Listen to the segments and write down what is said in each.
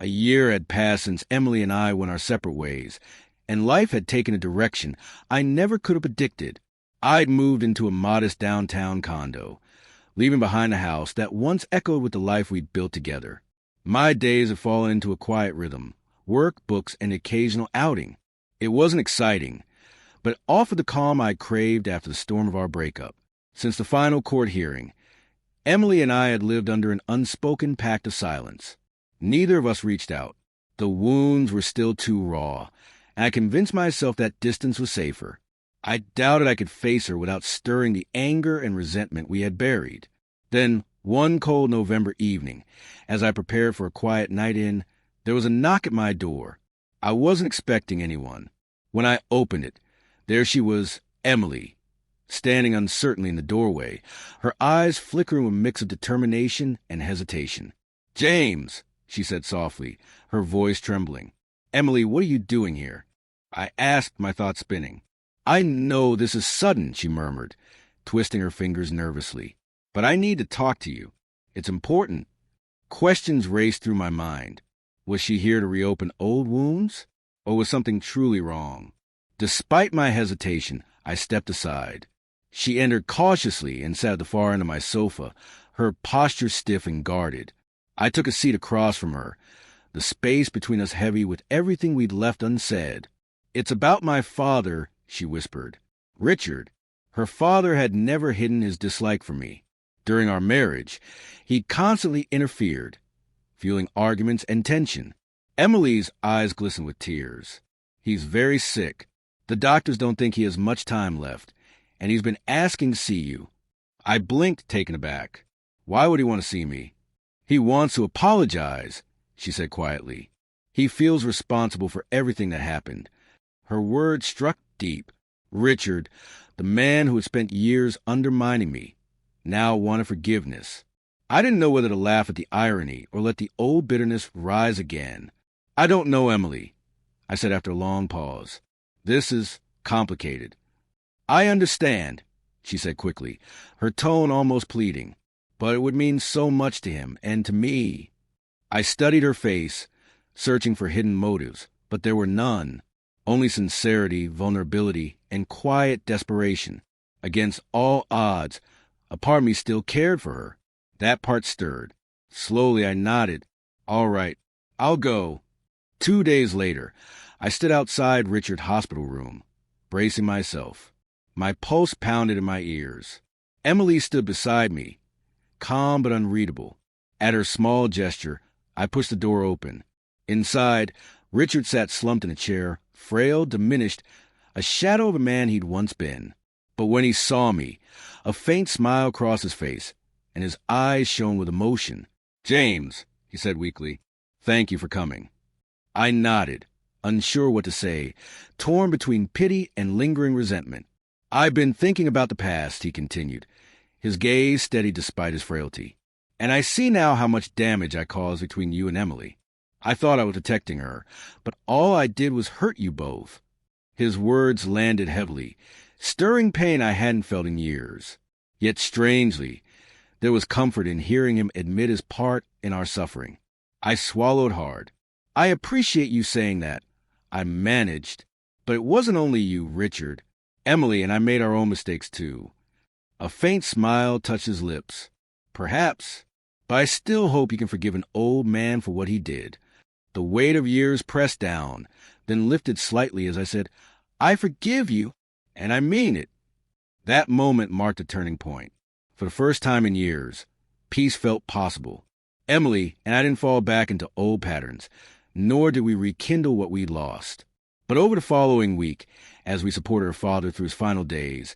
A year had passed since Emily and I went our separate ways, and life had taken a direction I never could have predicted. I'd moved into a modest downtown condo, leaving behind a house that once echoed with the life we'd built together. My days had fallen into a quiet rhythm: work, books, and occasional outing. It wasn't exciting, but it offered the calm I craved after the storm of our breakup. Since the final court hearing, Emily and I had lived under an unspoken pact of silence. Neither of us reached out. The wounds were still too raw, and I convinced myself that distance was safer. I doubted I could face her without stirring the anger and resentment we had buried. Then, one cold November evening, as I prepared for a quiet night in, there was a knock at my door. I wasn't expecting anyone. When I opened it, there she was, Emily, standing uncertainly in the doorway, her eyes flickering with a mix of determination and hesitation. "James," she said softly, her voice trembling. "Emily, what are you doing here?" I asked, my thoughts spinning. "I know this is sudden," she murmured, twisting her fingers nervously. "But I need to talk to you. It's important." Questions raced through my mind. Was she here to reopen old wounds? Or was something truly wrong? Despite my hesitation, I stepped aside. She entered cautiously and sat at the far end of my sofa, her posture stiff and guarded. I took a seat across from her, the space between us heavy with everything we'd left unsaid. "It's about my father," she whispered. "Richard." Her father had never hidden his dislike for me. During our marriage, he'd constantly interfered, fueling arguments and tension. Emily's eyes glistened with tears. "He's very sick. The doctors don't think he has much time left, and he's been asking to see you." I blinked, taken aback. Why would he want to see me? "He wants to apologize," she said quietly. "He feels responsible for everything that happened." Her words struck deep. Richard, the man who had spent years undermining me, now wanted forgiveness. I didn't know whether to laugh at the irony or let the old bitterness rise again. "I don't know, Emily," I said after a long pause. "This is complicated." "I understand," she said quickly, her tone almost pleading. "But it would mean so much to him, and to me." I studied her face, searching for hidden motives, but there were none. Only sincerity, vulnerability, and quiet desperation. Against all odds, a part of me still cared for her. That part stirred. Slowly I nodded. "All right, I'll go." 2 days later, I stood outside Richard's hospital room, bracing myself. My pulse pounded in my ears. Emily stood beside me, calm but unreadable. At her small gesture, I pushed the door open. Inside, Richard sat slumped in a chair, frail, diminished, a shadow of a man he'd once been. But when he saw me, a faint smile crossed his face, and his eyes shone with emotion. "James," he said weakly, "thank you for coming." I nodded, unsure what to say, torn between pity and lingering resentment. "I've been thinking about the past," he continued, his gaze steady despite his frailty. "And I see now how much damage I caused between you and Emily. I thought I was protecting her, but all I did was hurt you both." His words landed heavily, stirring pain I hadn't felt in years. Yet strangely, there was comfort in hearing him admit his part in our suffering. I swallowed hard. "I appreciate you saying that," I managed. "But it wasn't only you, Richard. Emily and I made our own mistakes too." A faint smile touched his lips. "Perhaps, but I still hope you can forgive an old man for what he did." The weight of years pressed down, then lifted slightly as I said, "I forgive you, and I mean it." That moment marked a turning point. For the first time in years, peace felt possible. Emily and I didn't fall back into old patterns, nor did we rekindle what we'd lost. But over the following week, as we supported her father through his final days,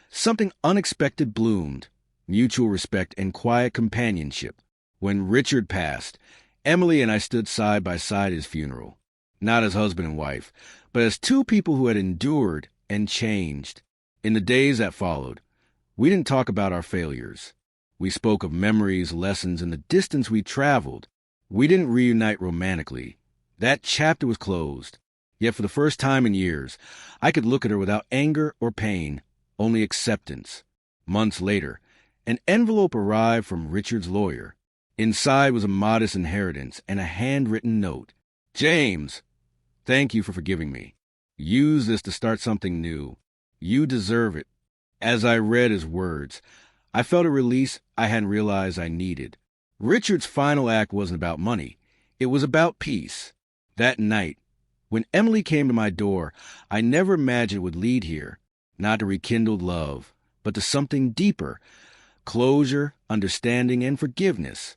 something unexpected bloomed: mutual respect and quiet companionship. When Richard passed, Emily and I stood side by side at his funeral, not as husband and wife, but as two people who had endured and changed. In the days that followed, we didn't talk about our failures. We spoke of memories, lessons, and the distance we traveled. We didn't reunite romantically. That chapter was closed. Yet for the first time in years, I could look at her without anger or pain, only acceptance. Months later, an envelope arrived from Richard's lawyer. Inside was a modest inheritance and a handwritten note. James, thank you for forgiving me. Use this to start something new. You deserve it. As I read his words, I felt a release I hadn't realized I needed. Richard's final act wasn't about money. It was about peace. That night, when Emily came to my door, I never imagined it would lead here, not to rekindled love, but to something deeper, closure, understanding, and forgiveness.